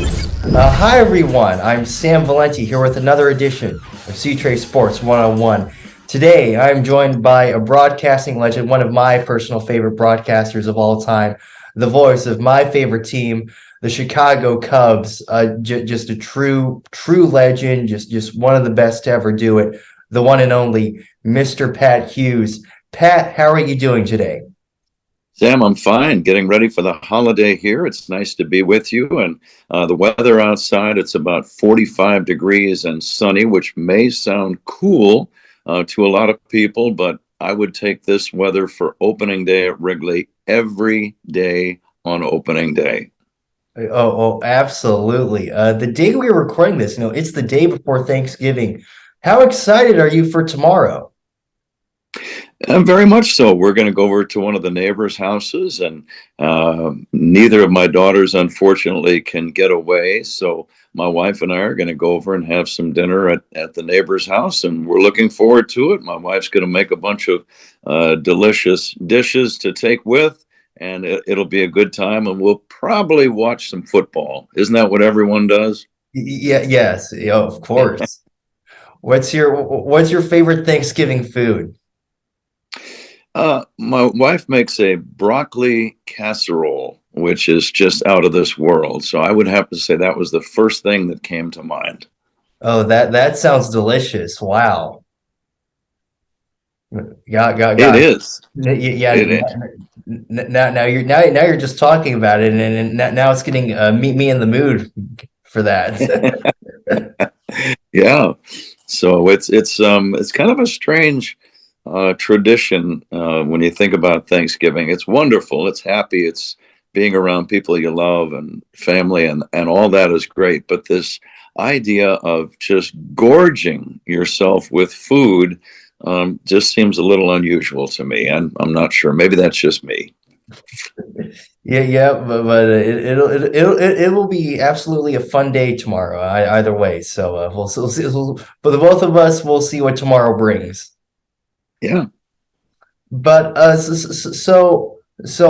Hi everyone, I'm Sam Valenti here with another edition of CTreySports 101. Today I'm joined by a broadcasting legend, one of my personal favorite broadcasters of all time, the voice of my favorite team, the Chicago Cubs. Just a true legend, just one of the best to ever do it, the one and only Mr. Pat Hughes. Pat, how are you doing today? Sam, I'm fine. Getting ready for the holiday here. It's nice to be with you. And the weather outside, it's about 45 degrees and sunny, which may sound cool to a lot of people, but I would take this weather for opening day at Wrigley every day on opening day. Absolutely. The day we are recording this, it's the day before Thanksgiving. How excited are you for tomorrow? And very much so. We're going to go over to one of the neighbors' houses, and neither of my daughters, unfortunately, can get away. So my wife and I are going to go over and have some dinner at the neighbor's house, and we're looking forward to it. My wife's going to make a bunch of delicious dishes to take with, and it'll be a good time, and we'll probably watch some football. Isn't that what everyone does? Yeah, yes, yeah, of course. What's your favorite Thanksgiving food? My wife makes a broccoli casserole, which is just out of this world. So I would have to say that was the first thing that came to mind. Oh, that sounds delicious. Wow. It God. is. Yeah. It is. Now you're just talking about it, and now it's getting me in the mood for that. Yeah. So it's kind of a strange tradition when you think about Thanksgiving. It's wonderful. It's happy. It's being around people you love and family and all that is great. But this idea of just gorging yourself with food just seems a little unusual to me. And I'm not sure. Maybe that's just me. Yeah, but it will be absolutely a fun day tomorrow. Either way, so we'll see. For the both of us, we'll see what tomorrow brings. Yeah. But so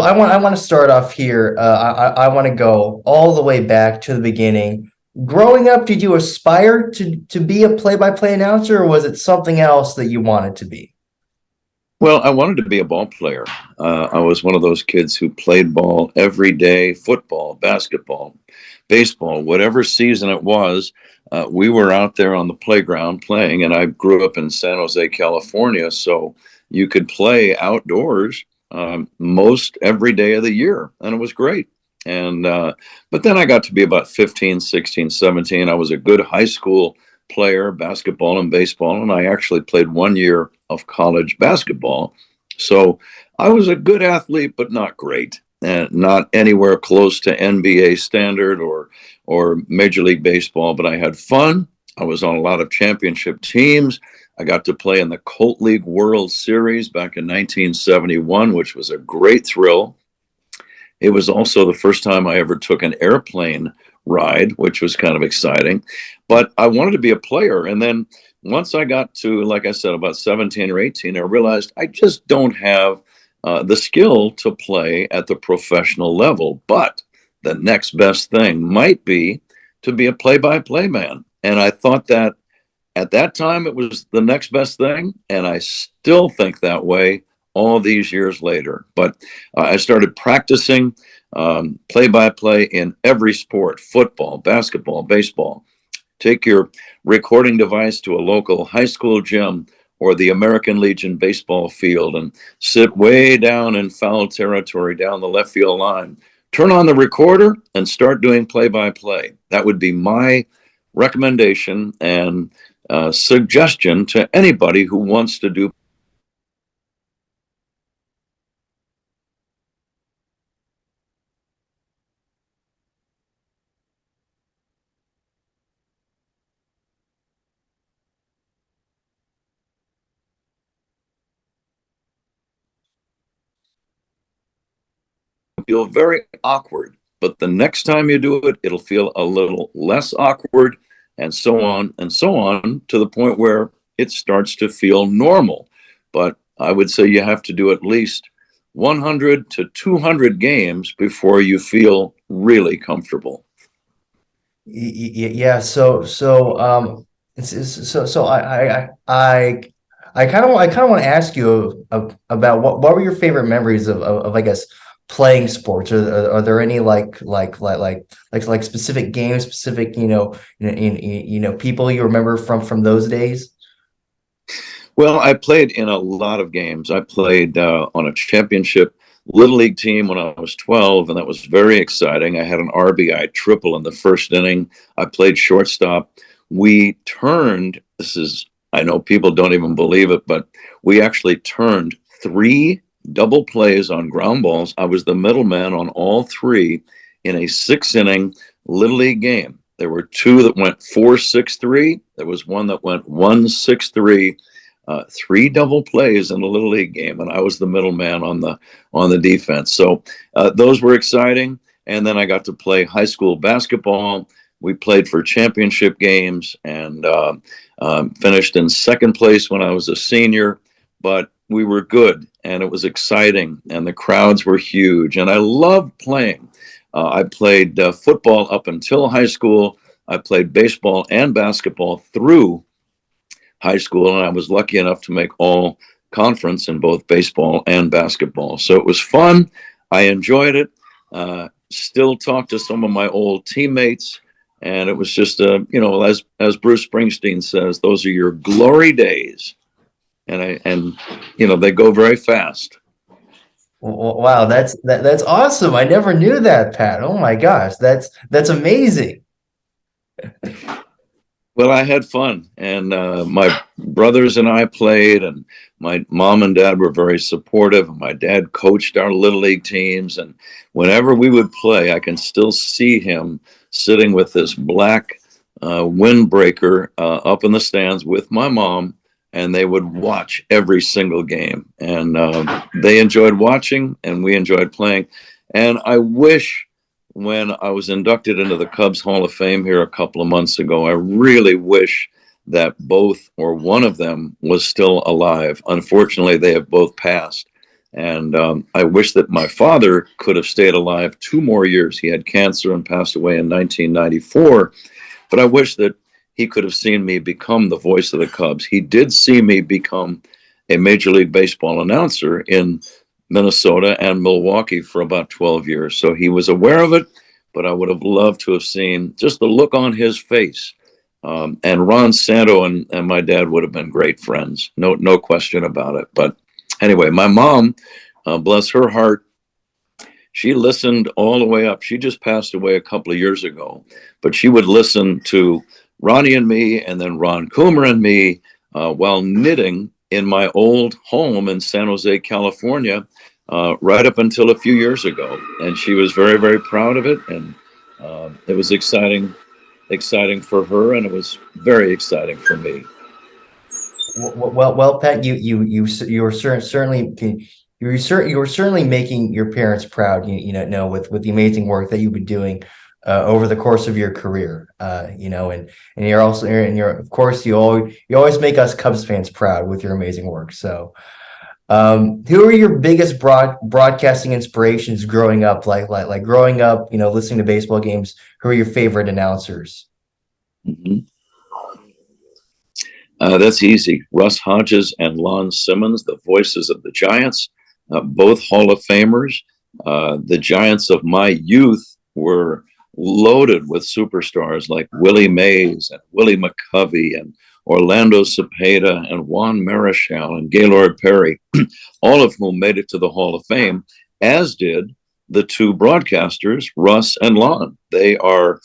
I want to start off here. I want to go all the way back to the beginning. Growing up, did you aspire to be a play-by-play announcer, or was it something else that you wanted to be? Well, I wanted to be a ball player. I was one of those kids who played ball every day, football, basketball, baseball, whatever season it was. We were out there on the playground playing, and I grew up in San Jose, California, so you could play outdoors most every day of the year, and it was great. And but then I got to be about 15, 16, 17. I was a good high school player, basketball and baseball, and I actually played 1 year of college basketball. So I was a good athlete, but not great, and not anywhere close to NBA standard or Major League Baseball. But I had fun. I was on a lot of championship teams. I got to play in the Colt League World Series back in 1971, which was a great thrill. It was also the first time I ever took an airplane ride, which was kind of exciting. But I wanted to be a player. And then once I got to, like I said, about 17 or 18, I realized I just don't have the skill to play at the professional level. But the next best thing might be to be a play by play man. And I thought that at that time it was the next best thing. And I still think that way all these years later. But I started practicing play by play in every sport: football, basketball, baseball. Take your recording device to a local high school gym or the American Legion baseball field and sit way down in foul territory down the left field line. Turn on the recorder and start doing play by play. That would be my recommendation and suggestion to anybody who wants to do. Feel very awkward, but the next time you do it, it'll feel a little less awkward, and so on, to the point where it starts to feel normal. But I would say you have to do at least 100 to 200 games before you feel really comfortable. Yeah. So I kind of want to ask you about what were your favorite memories of I guess playing sports? Are there any like specific games, specific people you remember from those days? Well, I played in a lot of games. I played on a championship little league team when I was 12, and that was very exciting. I had an RBI triple in the first inning. I played shortstop. We turned, this is, I know people don't even believe it, but we actually turned three double plays on ground balls. I was the middleman on all three in a 6 inning little league game. There were two that went 4-6-3. There was one that went 1-6-3, three double plays in a little league game, and I was the middleman on the defense. So those were exciting. And then I got to play high school basketball. We played for championship games and finished in second place when I was a senior. But we were good, and it was exciting, and the crowds were huge, and I loved playing. I played football up until high school. I played baseball and basketball through high school, and I was lucky enough to make all conference in both baseball and basketball. So it was fun. I enjoyed it. Still talk to some of my old teammates, and it was just as Bruce Springsteen says, those are your glory days, and they go very fast. Wow, that's awesome. I never knew that, Pat. Oh my gosh, that's amazing. Well, I had fun, and my brothers and I played, and my mom and dad were very supportive. My dad coached our little league teams, and whenever we would play, I can still see him sitting with this black windbreaker up in the stands with my mom, and they would watch every single game, and they enjoyed watching, and we enjoyed playing. And I wish when I was inducted into the Cubs Hall of Fame here a couple of months ago, I really wish that both or one of them was still alive. Unfortunately, they have both passed. And I wish that my father could have stayed alive 2 more years. He had cancer and passed away in 1994. But I wish that he could have seen me become the voice of the Cubs. He did see me become a Major League Baseball announcer in Minnesota and Milwaukee for about 12 years. So he was aware of it, but I would have loved to have seen just the look on his face. And Ron Santo and my dad would have been great friends. No question about it. But anyway, my mom, bless her heart, she listened all the way up. She just passed away a couple of years ago, but she would listen to Ronnie and me, and then Ron Coomer and me, while knitting in my old home in San Jose, California, right up until a few years ago. And she was very, very proud of it. And it was exciting for her, and it was very exciting for me. Well, Pat, you were certainly making your parents proud. You know, with the amazing work that you've been doing over the course of your career. And you're also and you're of course you always make us Cubs fans proud with your amazing work. So, who are your biggest broadcasting inspirations growing up? Like growing up, listening to baseball games. Who are your favorite announcers? Mhm. That's easy. Russ Hodges and Lon Simmons, the voices of the Giants, both Hall of Famers. The Giants of my youth were loaded with superstars like Willie Mays and Willie McCovey and Orlando Cepeda and Juan Marichal and Gaylord Perry, all of whom made it to the Hall of Fame, as did the two broadcasters, Russ and Lon. They are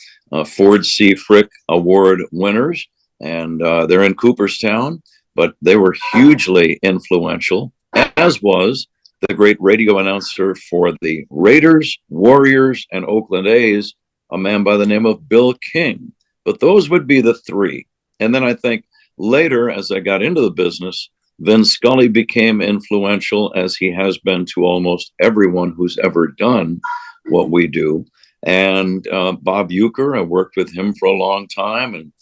Ford C. Frick Award winners, and they're in Cooperstown, but they were hugely influential, as was the great radio announcer for the Raiders, Warriors, and Oakland A's, a man by the name of Bill King. But those would be the three. And then I think later, as I got into the business, Vin Scully became influential, as he has been to almost everyone who's ever done what we do. And Bob Uecker, I worked with him for a long time. And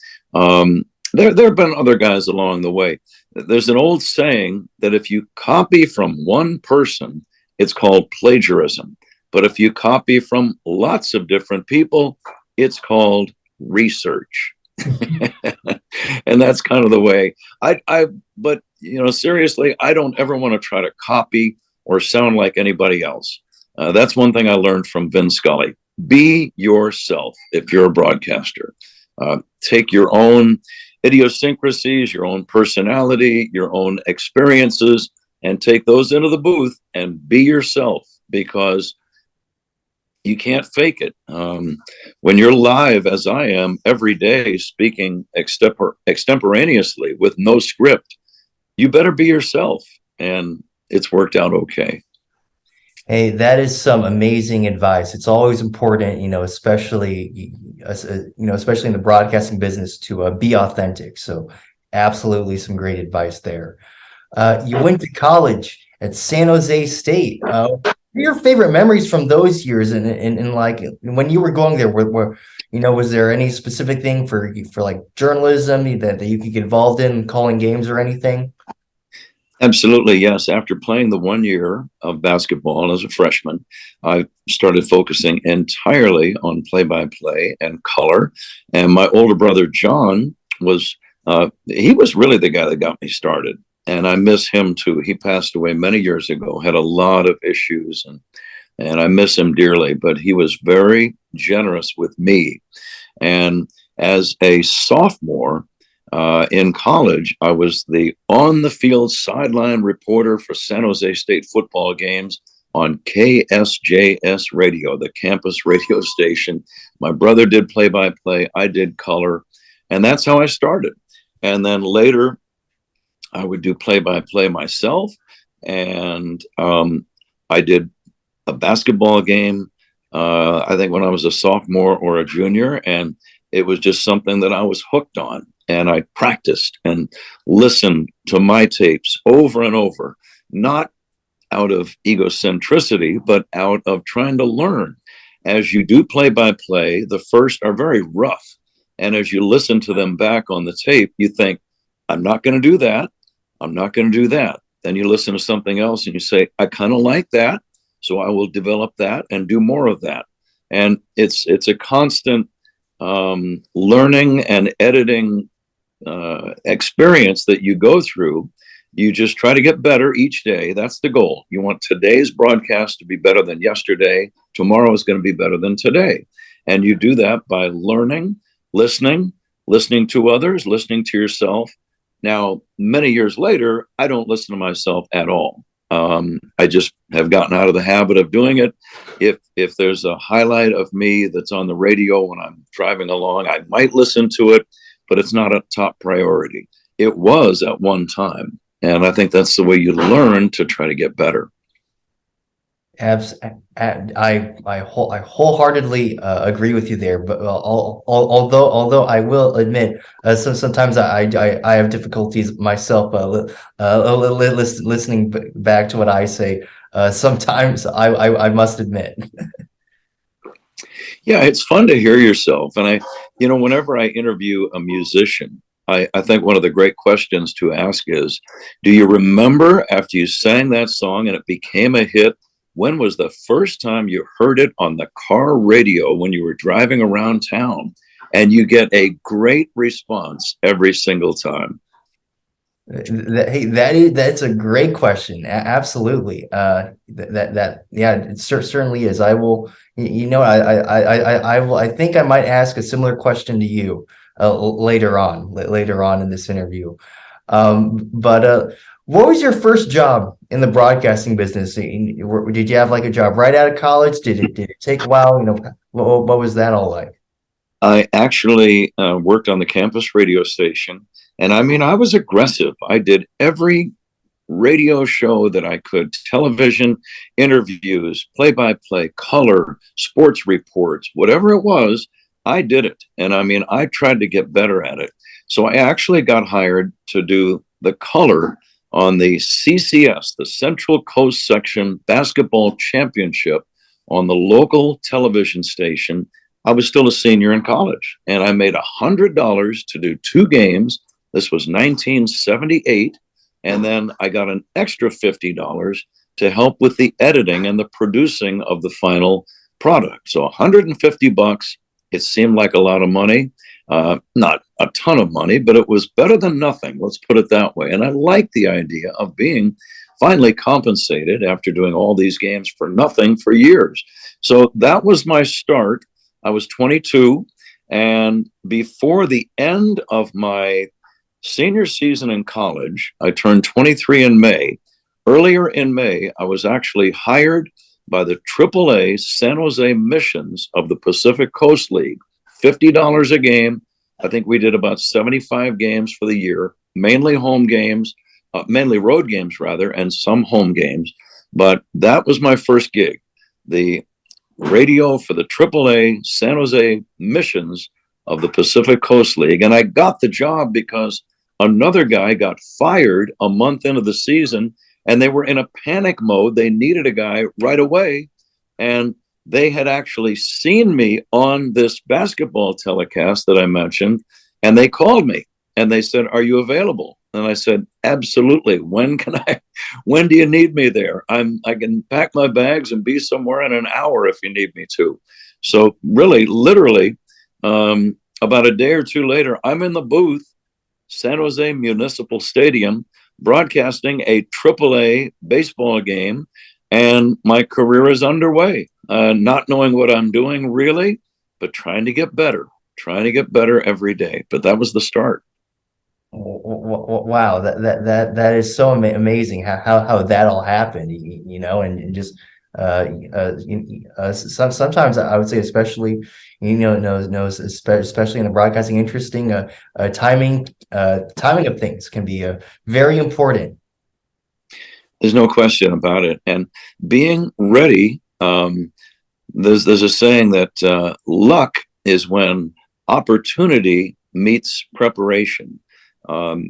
there have been other guys along the way. There's an old saying that if you copy from one person, it's called plagiarism. But if you copy from lots of different people, it's called research. And that's kind of the way but seriously, I don't ever want to try to copy or sound like anybody else. That's one thing I learned from Vin Scully. Be yourself if you're a broadcaster. Take your own idiosyncrasies, your own personality, your own experiences, and take those into the booth and be yourself, because you can't fake it. When you're live, as I am every day, speaking extemporaneously with no script, you better be yourself. And it's worked out okay. Hey, that is some amazing advice. It's always important, especially, especially in the broadcasting business, to be authentic. So, absolutely, some great advice there. You went to college at San Jose State. What are your favorite memories from those years? And like when you were going there, was there any specific thing for like journalism that you could get involved in, calling games or anything? Absolutely, yes. After playing the 1 year of basketball as a freshman, I started focusing entirely on play-by-play and color. And my older brother, John, he was really the guy that got me started. And I miss him too. He passed away many years ago, had a lot of issues, and I miss him dearly, but he was very generous with me. And as a sophomore, in college, I was the on-the-field sideline reporter for San Jose State football games on KSJS radio, the campus radio station. My brother did play-by-play, I did color, and that's how I started. And then later, I would do play-by-play myself, and I did a basketball game, I think when I was a sophomore or a junior, and it was just something that I was hooked on. And I practiced and listened to my tapes over and over, not out of egocentricity, but out of trying to learn. As you do play-by-play, the first are very rough. And as you listen to them back on the tape, you think, I'm not going to do that. I'm not going to do that. Then you listen to something else and you say, I kind of like that, so I will develop that and do more of that. And it's a constant learning and editing experience that you go through. You just try to get better each day. That's the goal. You want today's broadcast to be better than yesterday. Tomorrow is going to be better than today. And you do that by learning, listening to others, listening to yourself. Now, many years later, I don't listen to myself at all. I just have gotten out of the habit of doing it. If there's a highlight of me that's on the radio when I'm driving along, I might listen to it, but it's not a top priority. It was at one time. And I think that's the way you learn to try to get better. I wholeheartedly agree with you there. But although I will admit, sometimes I have difficulties myself listening back to what I say. Sometimes I must admit. Yeah, it's fun to hear yourself. And whenever I interview a musician, I think one of the great questions to ask is, do you remember after you sang that song and it became a hit, when was the first time you heard it on the car radio when you were driving around town? And you get a great response every single time. That's a great question. Absolutely. Yeah, it certainly is. I will. I think I might ask a similar question to you later on in this interview. But what was your first job in the broadcasting business? Did you have like a job right out of college? Did it take a while? What was that all like? I actually worked on the campus radio station. And I was aggressive. I did every radio show that I could, television, interviews, play-by-play, color, sports reports, whatever it was, I did it. And I tried to get better at it. So I actually got hired to do the color on the CCS, the Central Coast Section Basketball Championship on the local television station. I was still a senior in college, and I made $100 to do 2 games. This was 1978. And then I got an extra $50 to help with the editing and the producing of the final product. So $150 It seemed like a lot of money, not a ton of money, but it was better than nothing. Let's put it that way. And I liked the idea of being finally compensated after doing all these games for nothing for years. So that was my start. I was 22. And before the end of my senior season in college, I turned 23 in May. Earlier in May, I was actually hired by the AAA San Jose Missions of the Pacific Coast League, $50 a game. I think we did about 75 games for the year, mainly home games, mainly road games rather, and some home games. But that was my first gig, the radio for the AAA San Jose Missions of the Pacific Coast League. And I got the job because another guy got fired a month into the season, and they were in a panic mode. They needed a guy right away. And they had actually seen me on this basketball telecast that I mentioned, and they called me and they said, "Are you available?" And I said, "Absolutely. When do you need me there? I can pack my bags and be somewhere in an hour if you need me to." So really, literally, about a day or two later, I'm in the booth, San Jose Municipal Stadium, broadcasting a AAA baseball game, and my career is underway. Not knowing what I'm doing really, but trying to get better every day. But that was the start. Wow, that is so amazing how that all happened, and just sometimes I would say, especially especially in the broadcasting, interesting timing of things can be very important. There's no question about it, and being ready. There's a saying that luck is when opportunity meets preparation.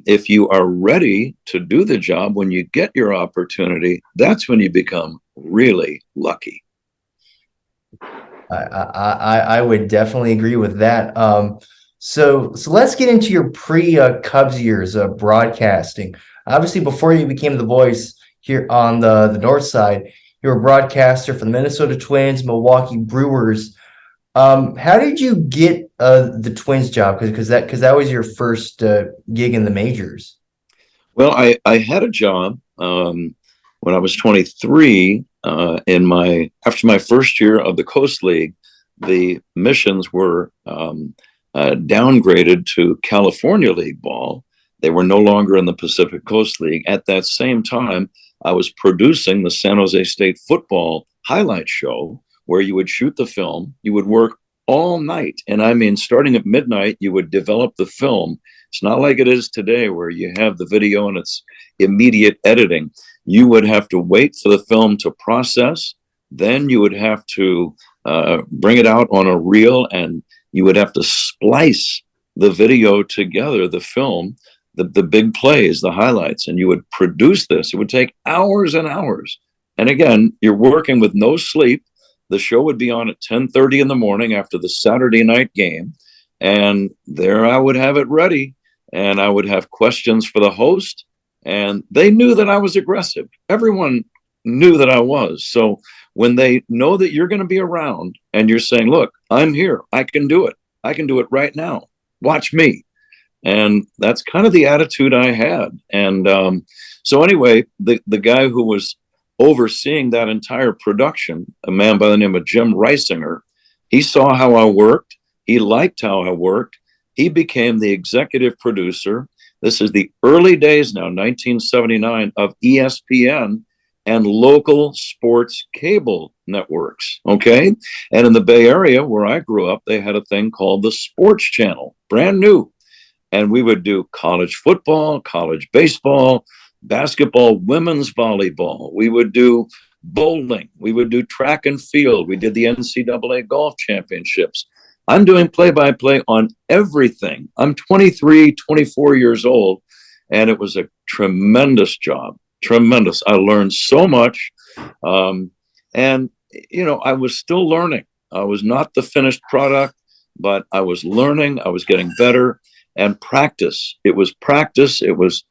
If you are ready to do the job when you get your opportunity, that's when you become really lucky. I would definitely agree with that. So let's get into your pre-Cubs years of broadcasting. Obviously, before you became the voice here on the north side, you were a broadcaster for the Minnesota Twins, Milwaukee Brewers. How did you get the Twins job? Because that was your first gig in the majors. Well, I had a job when I was 23. After my first year of the Coast League, the missions were downgraded to California League ball. They were no longer in the Pacific Coast League. At that same time, I was producing the San Jose State football highlight show, where you would shoot the film, you would work all night. And I mean, starting at midnight, you would develop the film. It's not like it is today where you have the video and it's immediate editing. You would have to wait for the film to process. Then you would have to bring it out on a reel, and you would have to splice the video together, the film, the big plays, the highlights, and you would produce this. It would take hours and hours. And again, you're working with no sleep. The show would be on at 10:30 in the morning after the Saturday night game. And there I would have it ready. And I would have questions for the host. And they knew that I was aggressive. Everyone knew that I was. So when they know that you're going to be around and you're saying, "Look, I'm here. I can do it. I can do it right now. Watch me." And that's kind of the attitude I had. And so anyway, the guy who was overseeing that entire production, a man by the name of Jim Reisinger, he saw how I worked. He liked how I worked. He became the executive producer. This is the early days now, 1979, of ESPN and local sports cable networks. Okay. And in the Bay Area where I grew up, they had a thing called the Sports Channel, brand new. And we would do college football, college baseball, basketball, women's volleyball. We would do bowling. We would do track and field. We did the NCAA golf championships. I'm doing play-by-play on everything. I'm 23, 24 years old, and it was a tremendous job. Tremendous. I learned so much. And, I was still learning. I was not the finished product, but I was learning. I was getting better. And practice. It was practice. It was,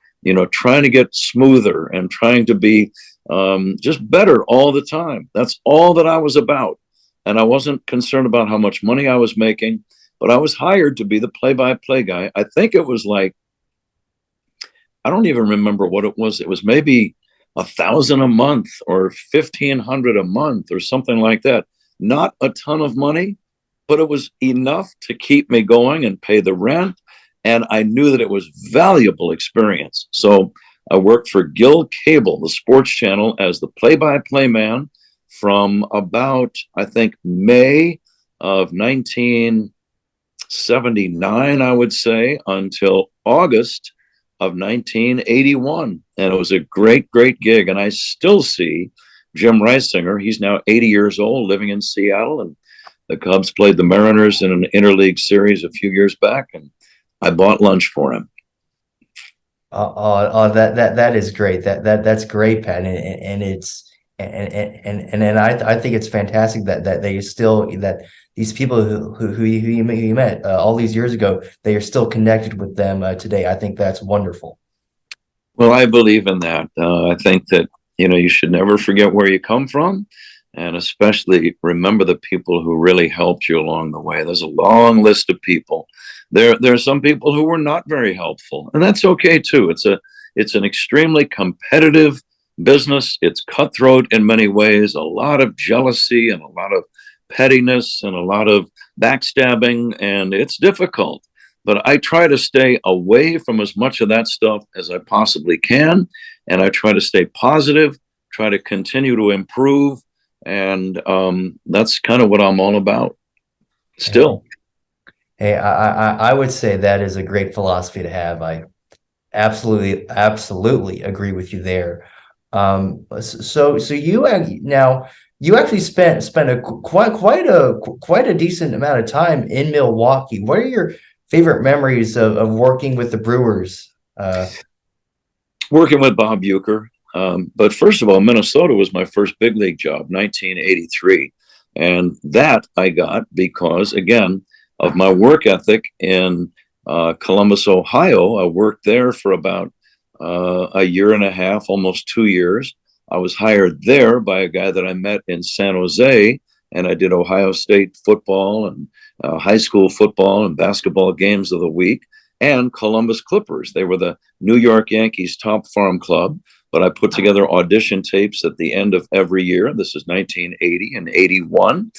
trying to get smoother and trying to be just better all the time. That's all that I was about. and I wasn't concerned about how much money I was making, but I was hired to be the play-by-play guy. I think it was like, I don't even remember what it was. It was maybe 1,000 a month or 1,500 a month or something like that. Not a ton of money, but it was enough to keep me going and pay the rent. And I knew that it was valuable experience. So I worked for Gill Cable, the sports channel, as the play-by-play man from about, I think, May of 1979, I would say, until August of 1981. And it was a great, great gig. And I still see Jim Reisinger. He's now 80 years old, living in Seattle. And the Cubs played the Mariners in an interleague series a few years back. And I bought lunch for him. That is great. That's great, Pat. And it's and I think it's fantastic that they still that these people who you met all these years ago, they are still connected with them today. I think that's wonderful. Well, I believe in that. I think that, you should never forget where you come from, and especially remember the people who really helped you along the way. There's a long list of people. There are some people who were not very helpful, and that's okay too. It's an extremely competitive business. It's cutthroat in many ways, a lot of jealousy and a lot of pettiness and a lot of backstabbing, and it's difficult. But I try to stay away from as much of that stuff as I possibly can, and I try to stay positive, try to continue to improve, and that's kind of what I'm all about still. Hey, I would say that is a great philosophy to have. I absolutely agree with you there. So now you actually spent a quite a decent amount of time in Milwaukee. What are your favorite memories of working with the Brewers? Working with Bob Uecker. But first of all, Minnesota was my first big league job, 1983. And that I got because, again, of my work ethic in Columbus, Ohio. I worked there for about a year and a half, almost 2 years. I was hired there by a guy that I met in San Jose, and I did Ohio State football and high school football and basketball games of the week, and Columbus Clippers. They were the New York Yankees' top farm club, but I put together audition tapes at the end of every year. This is 1980 and 81.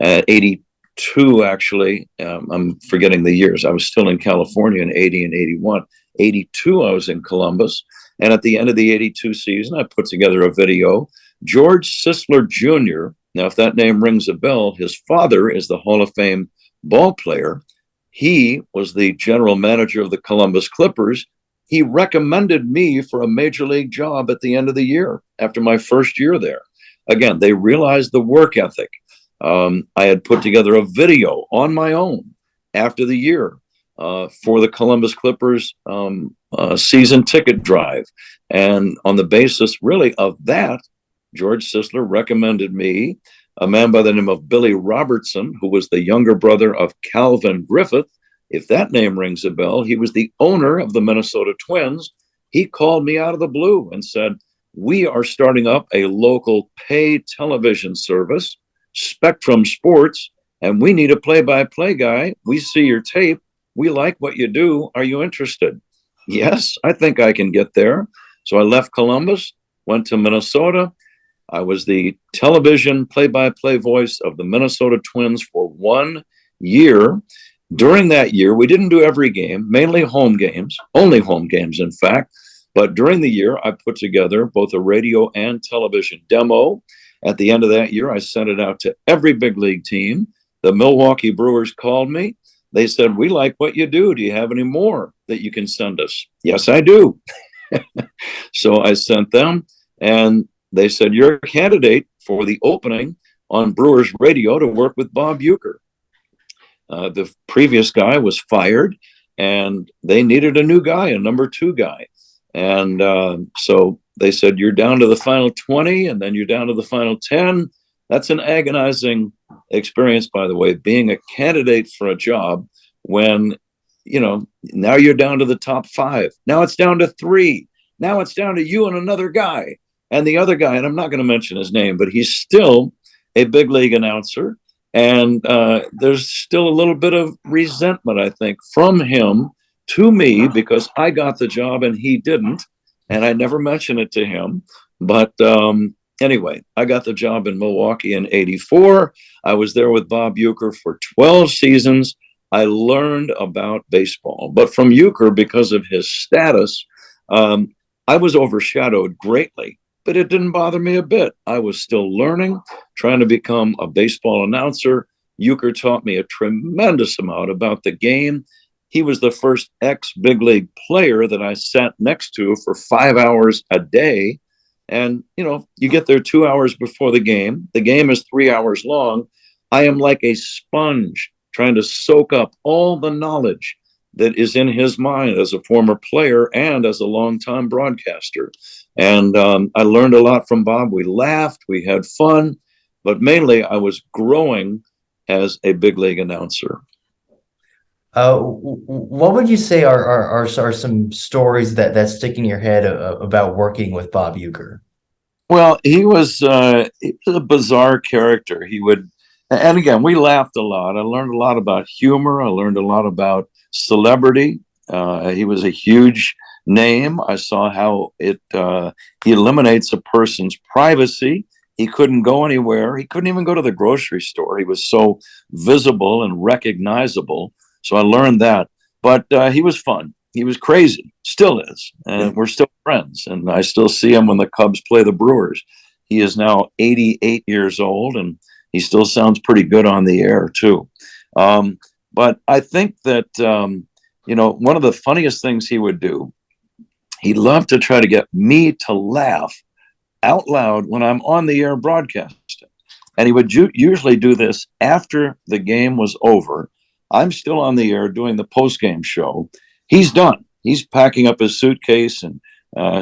82, actually. I'm forgetting the years. I was still in California in 80 and 81. 82, I was in Columbus. And at the end of the 82 season, I put together a video. George Sisler Jr., now, if that name rings a bell, his father is the Hall of Fame ball player. He was the general manager of the Columbus Clippers. He recommended me for a major league job at the end of the year after my first year there. Again, they realized the work ethic. I had put together a video on my own after the year for the Columbus Clippers season ticket drive. And on the basis really of that, George Sisler recommended me. A man by the name of Billy Robertson, who was the younger brother of Calvin Griffith. If that name rings a bell, he was the owner of the Minnesota Twins. He called me out of the blue and said, "We are starting up a local pay television service, Spectrum Sports, and we need a play-by-play guy. We see your tape. We like what you do. Are you interested?" Yes, I think I can get there. So I left Columbus, went to Minnesota. I was the television play-by-play voice of the Minnesota Twins for 1 year. During that year, we didn't do every game, mainly home games, only home games, in fact. But during the year, I put together both a radio and television demo. At the end of that year, I sent it out to every big league team. The Milwaukee Brewers called me. They said, "We like what you do. Do you have any more that you can send us?" Yes, I do. So I sent them, and they said, "You're a candidate for the opening on Brewers Radio to work with Bob Uecker." The previous guy was fired, and they needed a new guy, a number 2 guy. And so they said, "You're down to the final 20, and then you're down to the final 10. That's an agonizing experience, by the way, being a candidate for a job when, now you're down to the top 5. Now it's down to 3. Now it's down to you and another guy. And the other guy, and I'm not going to mention his name, but he's still a big league announcer. And there's still a little bit of resentment, I think, from him to me because I got the job and he didn't. And I never mentioned it to him. But anyway, I got the job in Milwaukee in '84. I was there with Bob Uecker for 12 seasons. I learned about baseball. But from Uecker, because of his status, I was overshadowed greatly. But it didn't bother me a bit. I was still learning, trying to become a baseball announcer. Uecker taught me a tremendous amount about the game. He was the first ex-big league player that I sat next to for 5 hours a day. And, you get there 2 hours before the game. The game is 3 hours long. I am like a sponge trying to soak up all the knowledge that is in his mind as a former player and as a longtime broadcaster. And I learned a lot from Bob. We laughed, we had fun, but mainly I was growing as a big league announcer. What would you say are some stories that stick in your head about working with Bob Uecker? Well, he was a bizarre character. And again, we laughed a lot. I learned a lot about humor. I learned a lot about celebrity. He was a huge name. I saw how he eliminates a person's privacy. He couldn't go anywhere. He couldn't even go to the grocery store. He was so visible and recognizable. So I learned that. But he was fun. He was crazy, still is. And we're still friends. And I still see him when the Cubs play the Brewers. He is now 88 years old, and he still sounds pretty good on the air, too. But I think that, one of the funniest things he would do, he loved to try to get me to laugh out loud when I'm on the air broadcasting. And he would usually do this after the game was over. I'm still on the air doing the post-game show. He's done. He's packing up his suitcase and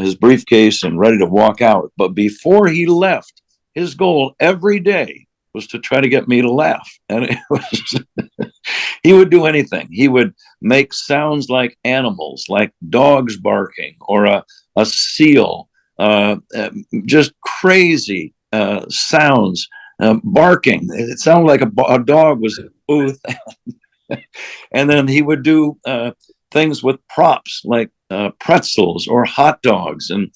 his briefcase and ready to walk out. But before he left, his goal every day was to try to get me to laugh. And it was he would do anything. He would make sounds like animals, like dogs barking or a seal, just crazy sounds, barking. It sounded like a dog was in the booth. And then he would do things with props like pretzels or hot dogs. And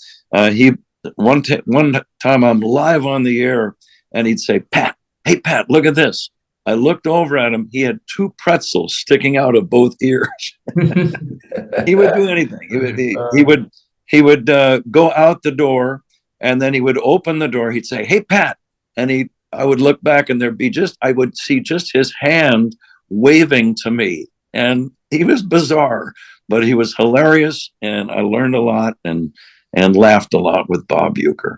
one time I'm live on the air and he'd say, "Pat, hey, Pat, look at this." I looked over at him. He had 2 pretzels sticking out of both ears. He would do anything. He would go out the door, and then he would open the door. He'd say, "Hey, Pat," and I would look back, and I would see just his hand waving to me, and he was bizarre, but he was hilarious, and I learned a lot and laughed a lot with Bob Uecker.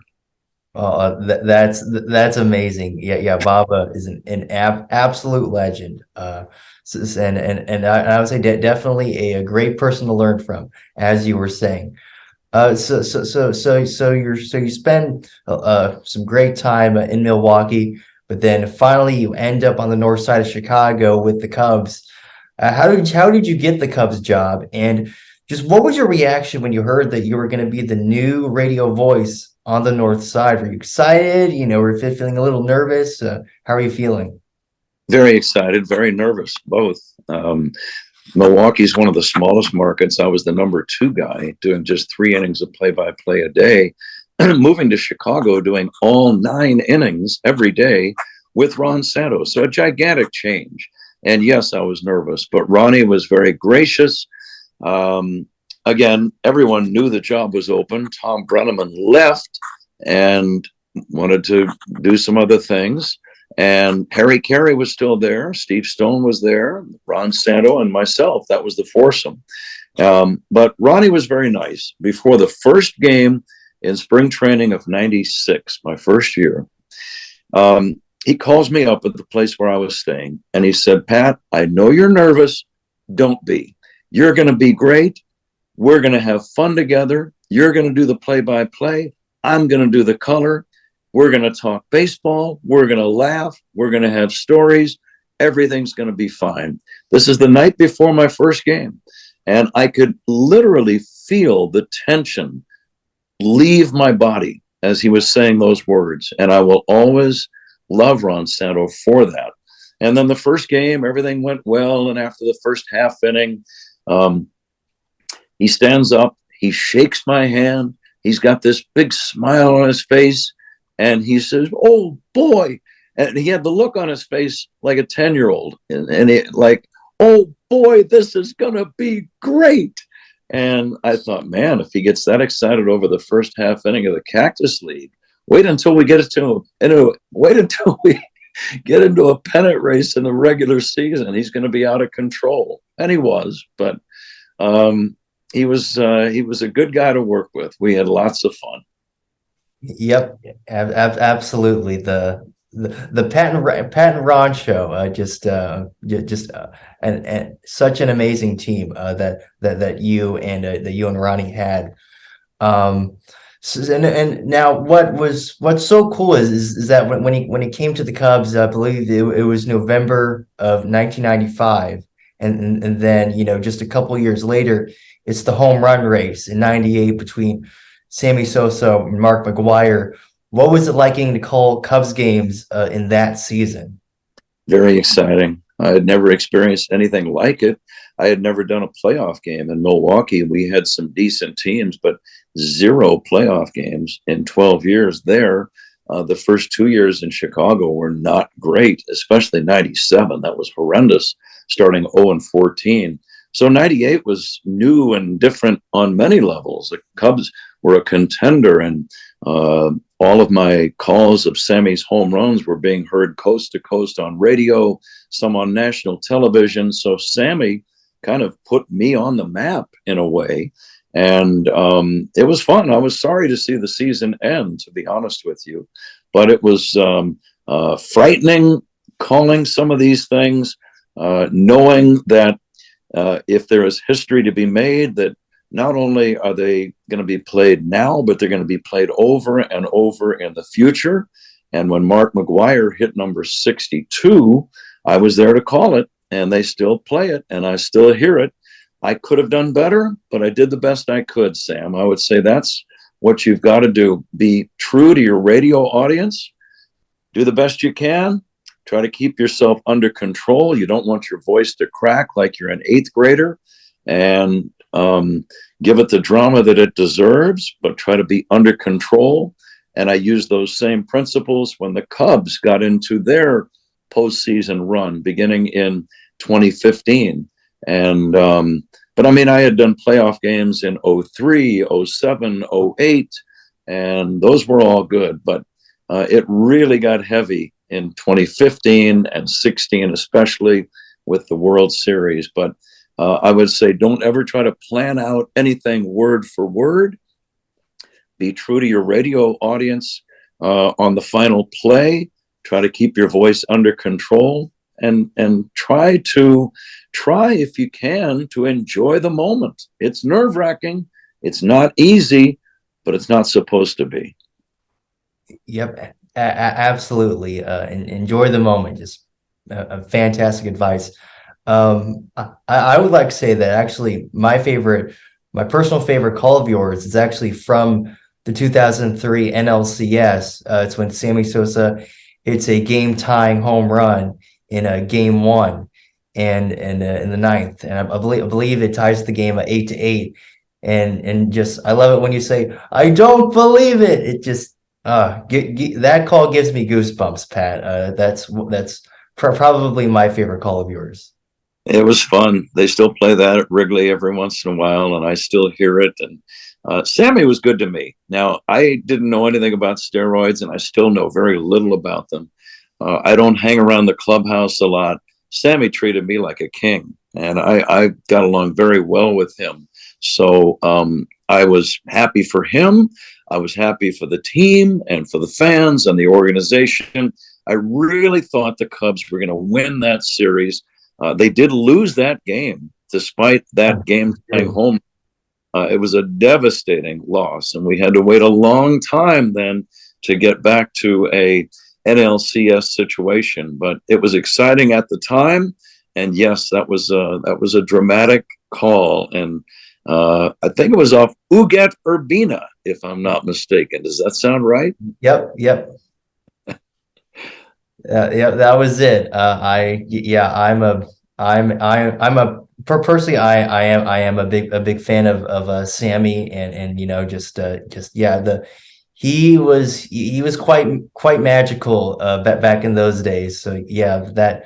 That's amazing. Yeah. Baba is an absolute legend. And I would say definitely a great person to learn from, as you were saying. So you spend some great time in Milwaukee, but then finally you end up on the north side of Chicago with the Cubs. How did you get the Cubs job? And just what was your reaction when you heard that you were going to be the new radio voice on the north side? Were you excited? Were you feeling a little nervous? How are you feeling? Very excited, very nervous, both. Milwaukee is one of the smallest markets. I was the number 2 guy doing just 3 innings of play-by-play a day. Moving to Chicago, doing all 9 innings every day with Ron Santos. So a gigantic change. And yes, I was nervous, but Ronnie was very gracious. Again, everyone knew the job was open. Tom Brenneman left and wanted to do some other things. And Harry Carey was still there. Steve Stone was there. Ron Santo and myself. That was the foursome. But Ronnie was very nice. Before the first game in spring training of '96, my first year, he calls me up at the place where I was staying. And he said, "Pat, I know you're nervous. Don't be. You're going to be great. We're going to have fun together. You're going to do the play-by-play. I'm going to do the color. We're going to talk baseball. We're going to laugh. We're going to have stories. Everything's going to be fine." This is the night before my first game. And I could literally feel the tension leave my body as he was saying those words. And I will always love Ron Santo for that. And then the first game, everything went well. And after the first half inning, um, he stands up, he shakes my hand, he's got this big smile on his face, and he says, "Oh boy." And he had the look on his face like a 10-year-old. And it like, "Oh boy, this is going to be great." And I thought, man, if he gets that excited over the first half inning of the Cactus League, wait until we get wait until we get into a pennant race in the regular season. He's going to be out of control. And he was, but he was a good guy to work with. We had lots of fun. Yep, absolutely. The Pat and Ron show, and such an amazing team that you and Ronnie had. And now what's so cool is that when he came to the Cubs, I believe it was November of 1995, and then just a couple years later, it's the home run race in '98 between Sammy Sosa and Mark McGwire. What was it like getting to call Cubs games in that season? Very exciting. I had never experienced anything like it. I had never done a playoff game in Milwaukee. We had some decent teams, but zero playoff games in 12 years there. The first 2 years in Chicago were not great, especially '97. That was horrendous, starting 0-14. So '98 was new and different on many levels. The Cubs were a contender, and all of my calls of Sammy's home runs were being heard coast to coast on radio, some on national television. So Sammy kind of put me on the map in a way. And it was fun. I was sorry to see the season end, to be honest with you. But it was frightening calling some of these things, knowing that if there is history to be made, that not only are they going to be played now, but they're going to be played over and over in the future. And when Mark McGwire hit number 62, I was there to call it, and they still play it, and I still hear it. I could have done better, but I did the best I could, Sam. I would say that's what you've got to do. Be true to your radio audience. Do the best you can. Try to keep yourself under control. You don't want your voice to crack like you're an eighth grader. And give it the drama that it deserves, but try to be under control. And I used those same principles when the Cubs got into their postseason run beginning in 2015. And but I mean, I had done playoff games in '03, '07, '08, and those were all good. But it really got heavy in 2015 and 16, especially with the World Series. But I would say don't ever try to plan out anything word for word. Be true to your radio audience on the final play. Try to keep your voice under control, and try if you can to enjoy the moment. It's nerve-wracking. It's not easy, but it's not supposed to be. Yep, absolutely. Enjoy the moment. Just fantastic advice. I would like to say that actually my personal favorite call of yours is actually from the 2003 NLCS. It's when Sammy Sosa hits a game-tying home run in a game one, and in the ninth, and I believe it ties the game at 8-8. And just I love it when you say, "I don't believe it." It just that call gives me goosebumps, Pat. That's probably my favorite call of yours. It was fun. They still play that at Wrigley every once in a while, and I still hear it. And Sammy was good to me. Now, I didn't know anything about steroids, and I still know very little about them. I don't hang around the clubhouse a lot. Sammy treated me like a king, and I got along very well with him. So I was happy for him. I was happy for the team and for the fans and the organization. I really thought the Cubs were going to win that series. They did lose that game, despite that game playing home. It was a devastating loss, and we had to wait a long time then to get back to a NLCS situation. But it was exciting at the time, and yes, that was a dramatic call, and I think it was off Uget Urbina, if I'm not mistaken. Does that sound right? Yep. Yeah, that was it. Yeah, I'm a personally, I am a big fan of Sammy and just yeah, he was quite magical back in those days. So yeah, that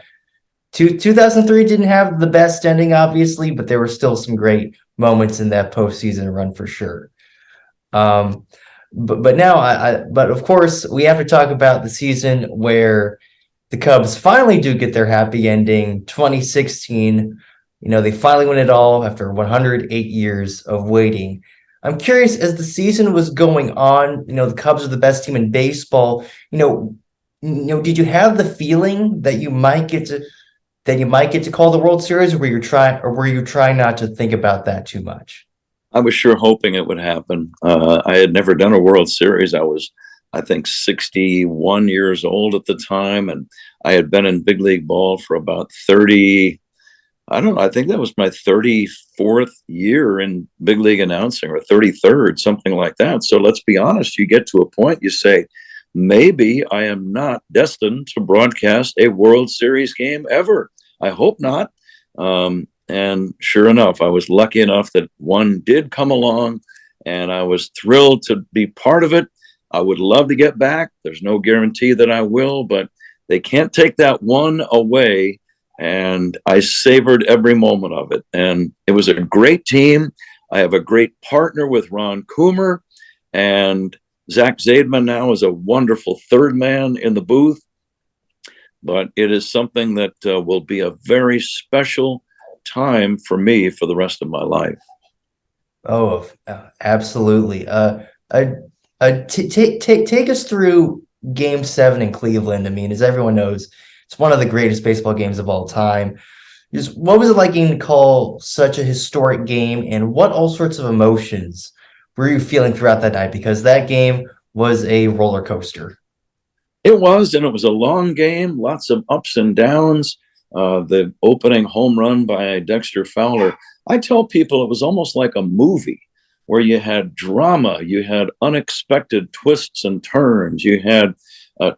2003 didn't have the best ending, obviously, but there were still some great moments in that postseason run for sure. Um, but now but of course we have to talk about the season where the Cubs finally do get their happy ending, 2016. They finally win it all after 108 years of waiting. I'm curious, as the season was going on, the Cubs are the best team in baseball. Did you have the feeling that you might get to call the World Series, or were you trying not to think about that too much? I was sure hoping it would happen. I had never done a World Series. I was, I think, 61 years old at the time, and I had been in big league ball for about 30. I don't know. I think that was my 34th year in big league announcing, or 33rd, something like that. So let's be honest. You get to a point, you say, maybe I am not destined to broadcast a World Series game ever. I hope not. And sure enough, I was lucky enough that one did come along, and I was thrilled to be part of it. I would love to get back. There's no guarantee that I will, but they can't take that one away. And I savored every moment of it. And it was a great team. I have a great partner with Ron Coomer, and Zach Zaidman now is a wonderful third man in the booth. But it is something that will be a very special time for me for the rest of my life. Oh, absolutely. Take us through Game 7 in Cleveland. I mean, as everyone knows, it's one of the greatest baseball games of all time. Just what was it like getting to call such a historic game, and what all sorts of emotions were you feeling throughout that night? Because that game was a roller coaster. It was, and it was a long game, lots of ups and downs. The opening home run by Dexter Fowler. I tell people it was almost like a movie where you had drama, you had unexpected twists and turns, you had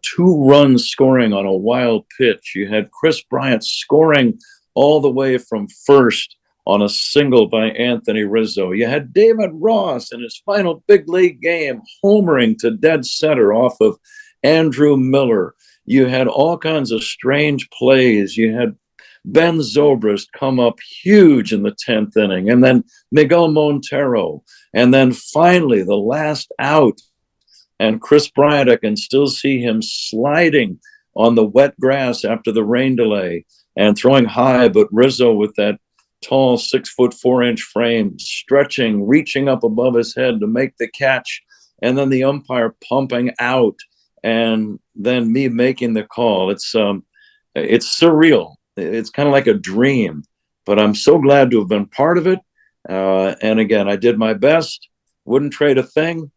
two runs scoring on a wild pitch, you had Chris Bryant scoring all the way from first on a single by Anthony Rizzo. You had David Ross in his final big league game homering to dead center off of Andrew Miller. You had all kinds of strange plays. You had Ben Zobrist come up huge in the 10th inning, and then Miguel Montero. And then finally, the last out, and Chris Bryant, I can still see him sliding on the wet grass after the rain delay and throwing high, but Rizzo with that tall 6'4" frame, stretching, reaching up above his head to make the catch, and then the umpire pumping out, and then me making the call. It's surreal. It's kind of like a dream, but I'm so glad to have been part of it. And again, I did my best. Wouldn't trade a thing.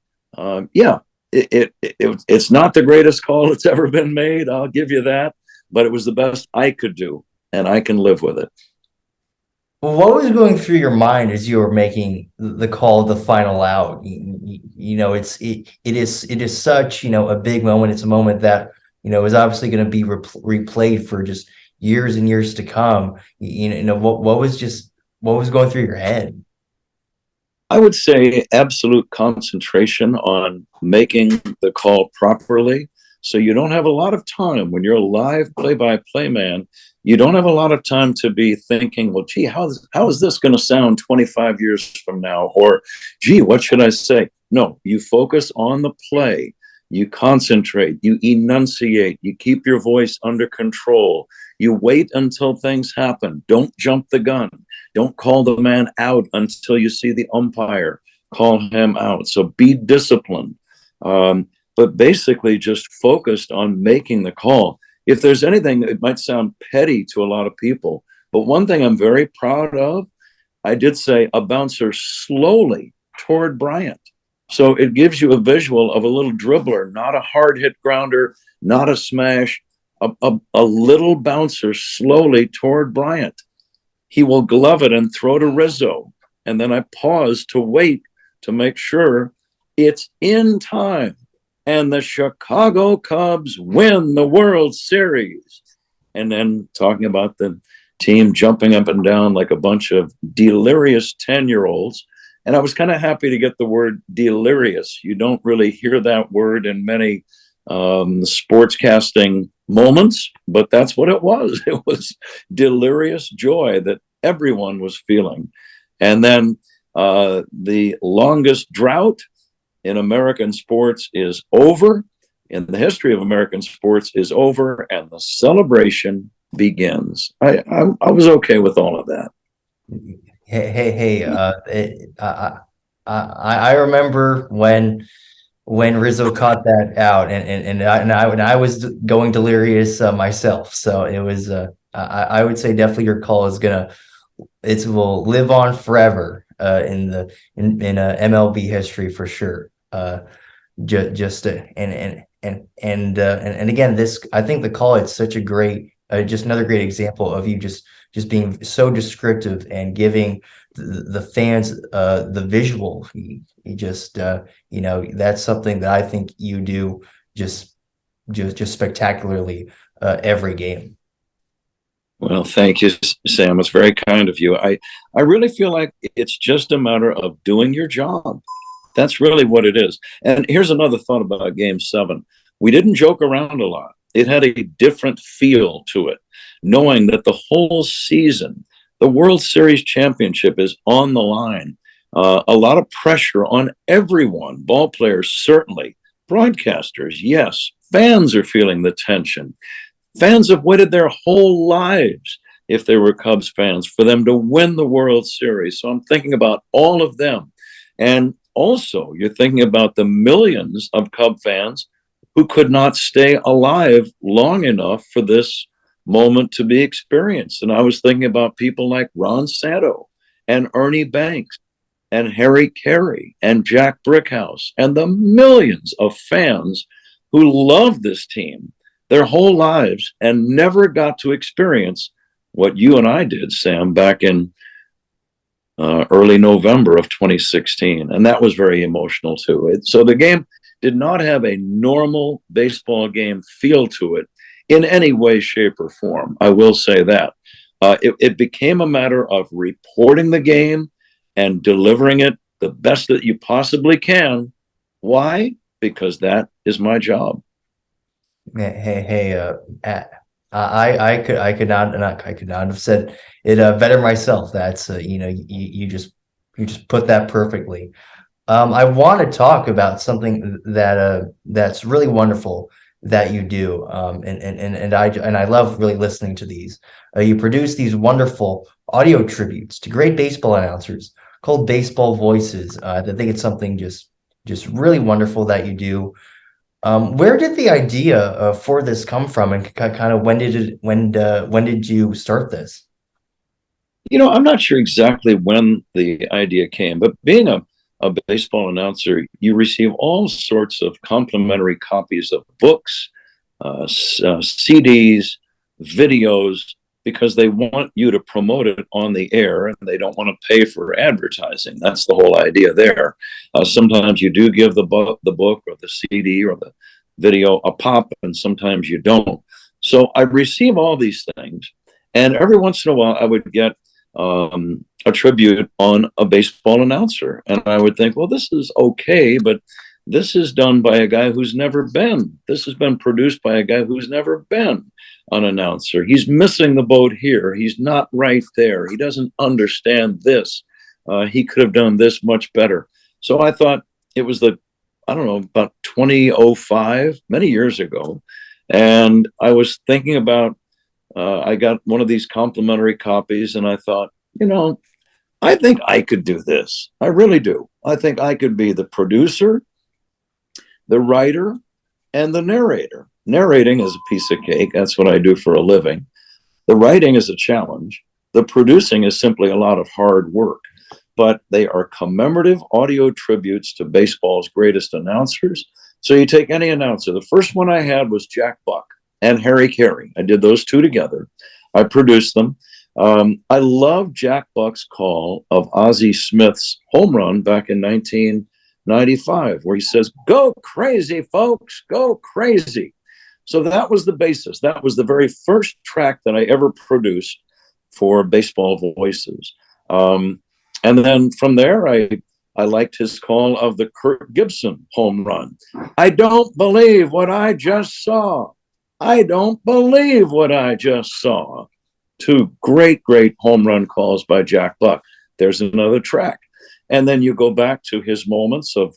Yeah, it's not the greatest call that's ever been made. I'll give you that, but it was the best I could do, and I can live with it. Well, what was going through your mind as you were making the call of the final out? It is such, a big moment. It's a moment that, is obviously going to be replayed for just years and years to come. What was going through your head? I would say absolute concentration on making the call properly. So you don't have a lot of time when you're a live play-by-play man. You don't have a lot of time to be thinking, well, gee, how is this going to sound 25 years from now? Or, gee, what should I say? No, you focus on the play. You concentrate, you enunciate, you keep your voice under control. You wait until things happen. Don't jump the gun. Don't call the man out until you see the umpire call him out. So be disciplined, but basically just focused on making the call. If there's anything, it might sound petty to a lot of people, but one thing I'm very proud of, I did say a bouncer slowly toward Bryant. So it gives you a visual of a little dribbler, not a hard hit grounder, not a smash, a little bouncer slowly toward Bryant. He will glove it and throw to Rizzo. And then I pause to wait to make sure it's in time. and the Chicago Cubs win the World Series. And then talking about the team jumping up and down like a bunch of delirious 10-year-olds. And I was kind of happy to get the word delirious. You don't really hear that word in many sportscasting moments, but that's what it was. It was delirious joy that everyone was feeling. And then the longest drought in American sports is over, in the history of American sports is over, and the celebration begins. I was okay with all of that. Hey! I remember when Rizzo caught that out, and I was going delirious myself. So it was I would say definitely your call is gonna it will live on forever in MLB history for sure. Just and again, this I think the call it's such a great just another great example of you just being so descriptive and giving the fans the visual. You just that's something that I think you do just spectacularly every game. Well, thank you, Sam. It's very kind of you. I really feel like it's just a matter of doing your job. That's really what it is. And here's another thought about Game 7. We didn't joke around a lot. It had a different feel to it, knowing that the whole season, the World Series championship is on the line. A lot of pressure on everyone, ball players, certainly, broadcasters, yes. Fans are feeling the tension. Fans have waited their whole lives, if they were Cubs fans, for them to win the World Series. So I'm thinking about all of them. And also, you're thinking about the millions of Cub fans who could not stay alive long enough for this moment to be experienced. And I was thinking about people like Ron Santo and Ernie Banks and Harry Carey and Jack Brickhouse and the millions of fans who loved this team their whole lives and never got to experience what you and I did, Sam, back in early November of 2016. And that was very emotional too. So the game did not have a normal baseball game feel to it in any way, shape, or form. I will say that. It became a matter of reporting the game and delivering it the best that you possibly can. Why? Because that is my job. I could not have said it better myself. That's you just put that perfectly. I want to talk about something that's really wonderful that you do. And I love really listening to these. You produce these wonderful audio tributes to great baseball announcers called Baseball Voices. I think it's something just really wonderful that you do. Where did the idea for this come from, and kind of when did you start this? I'm not sure exactly when the idea came, but being a baseball announcer, you receive all sorts of complimentary copies of books, CDs, videos, because they want you to promote it on the air and they don't want to pay for advertising. That's the whole idea there. Sometimes you do give the book or the CD or the video a pop, and sometimes you don't. So I receive all these things, and every once in a while I would get a tribute on a baseball announcer. And I would think, well, this is okay, but this is done by a guy who's never been. This has been produced by a guy who's never been an announcer. He's missing the boat here. He's not right there. He doesn't understand this. He could have done this much better. So I thought it was I don't know, about 2005, many years ago. And I was thinking about, I got one of these complimentary copies and I thought, I think I could do this. I really do. I think I could be the producer, the writer, and the narrator. Narrating is a piece of cake. That's what I do for a living. The writing is a challenge. The producing is simply a lot of hard work. But they are commemorative audio tributes to baseball's greatest announcers. So you take any announcer. The first one I had was Jack Buck and Harry Carey. I did those two together. I produced them. I love Jack Buck's call of Ozzie Smith's home run back in 95, where he says, "Go crazy, folks, go crazy." So that was the basis. That was the very first track that I ever produced for Baseball Voices. And then from there, I liked his call of the Kirk Gibson home run. "I don't believe what I just saw. I don't believe what I just saw." Two great, great home run calls by Jack Buck. There's another track. And then you go back to his moments of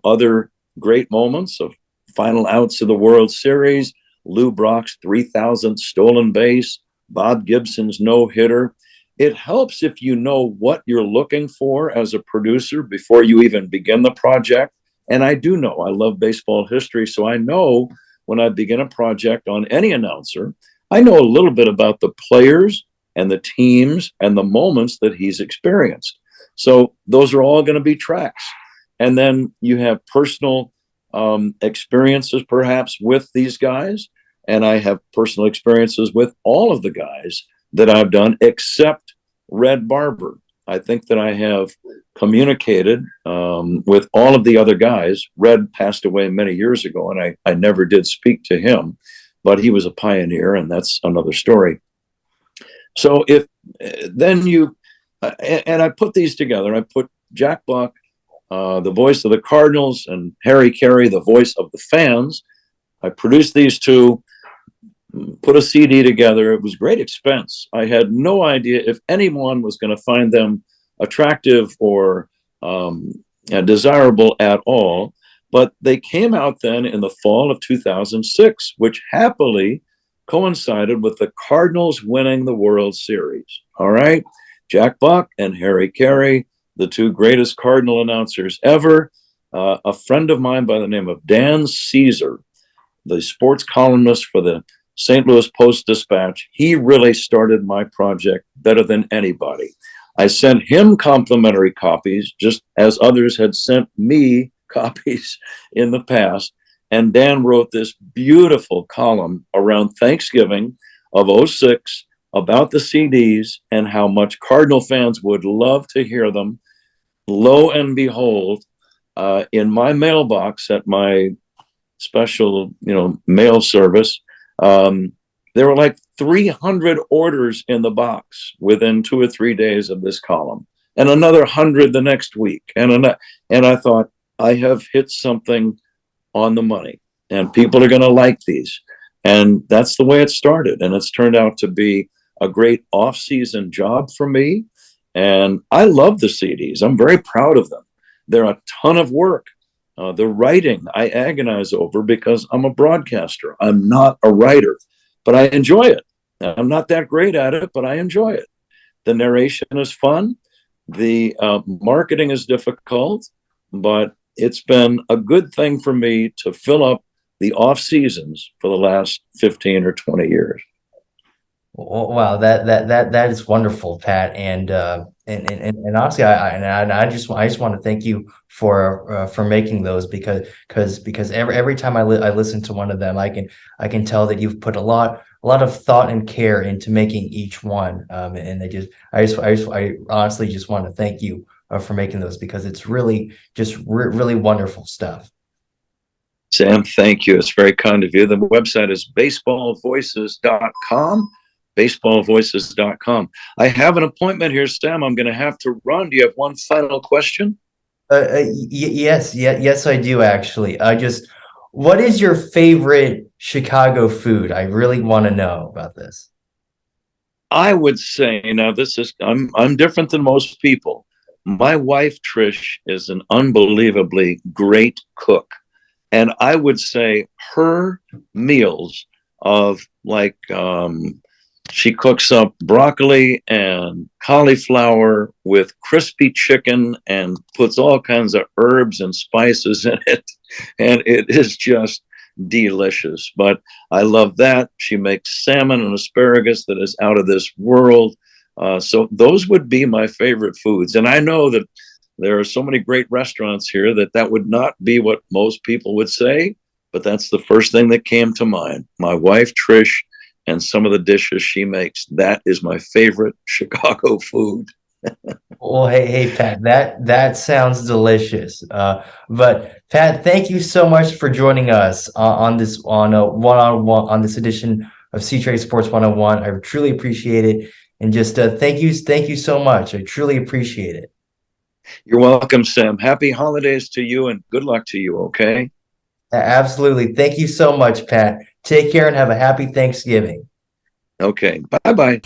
other great moments of final outs of the World Series, Lou Brock's 3,000th stolen base, Bob Gibson's no-hitter. It helps if you know what you're looking for as a producer before you even begin the project. And I do know, I love baseball history, so I know when I begin a project on any announcer, I know a little bit about the players and the teams and the moments that he's experienced. So those are all going to be tracks. And then you have personal experiences perhaps with these guys. And I have personal experiences with all of the guys that I've done except Red Barber. I think that I have communicated with all of the other guys. Red passed away many years ago, and I never did speak to him, but he was a pioneer, and that's another story. So if then you, and I put these together, I put Jack Buck, the voice of the Cardinals, and Harry Carey, the voice of the fans. I produced these two, put a CD together. It was great expense. I had no idea if anyone was going to find them attractive or desirable at all. But they came out then in the fall of 2006, which happily coincided with the Cardinals winning the World Series. All right. Jack Buck and Harry Carey, the two greatest Cardinal announcers ever. A friend of mine by the name of Dan Caesar, the sports columnist for the St. Louis Post-Dispatch, he really started my project better than anybody. I sent him complimentary copies, just as others had sent me copies in the past. And Dan wrote this beautiful column around Thanksgiving of '06 about the CDs and how much Cardinal fans would love to hear them. Lo and behold, in my mailbox at my special, mail service, there were like 300 orders in the box within 2 or 3 days of this column, and another 100 the next week. And I thought, I have hit something on the money, and people are going to like these. And that's the way it started. And it's turned out to be a great off-season job for me. And I love the CDs. I'm very proud of them. They're a ton of work. The writing I agonize over because I'm a broadcaster. I'm not a writer, but I enjoy it. I'm not that great at it, but I enjoy it. The narration is fun. The marketing is difficult, but it's been a good thing for me to fill up the off seasons for the last 15 or 20 years. Wow, that is wonderful, Pat, and honestly, I just want to thank you for making those because every time I listen to one of them, I can tell that you've put a lot of thought and care into making each one, and I honestly just want to thank you for making those because it's really just really wonderful stuff. Sam, thank you. It's very kind of you. The website is baseballvoices.com. Baseballvoices.com. I have an appointment here, Sam. I'm going to have to run. Do you have one final question? Yes, I do actually. What is your favorite Chicago food? I really want to know about this. I would say now I'm different than most people. My wife Trish is an unbelievably great cook, and I would say her meals of like she cooks up broccoli and cauliflower with crispy chicken and puts all kinds of herbs and spices in it. And it is just delicious. But I love that. She makes salmon and asparagus that is out of this world. So those would be my favorite foods. And I know that there are so many great restaurants here that would not be what most people would say, but that's the first thing that came to mind. My wife, Trish, and some of the dishes she makes. That is my favorite Chicago food. Well, hey, Pat, that sounds delicious. But Pat, thank you so much for joining us on this on a one-on-one on this edition of C-Trade Sports 101. I truly appreciate it, and just thank you so much. I truly appreciate it. You're welcome, Sam. Happy holidays to you and good luck to you. Okay. Absolutely, thank you so much, Pat. Take care and have a happy Thanksgiving. Okay. Bye bye.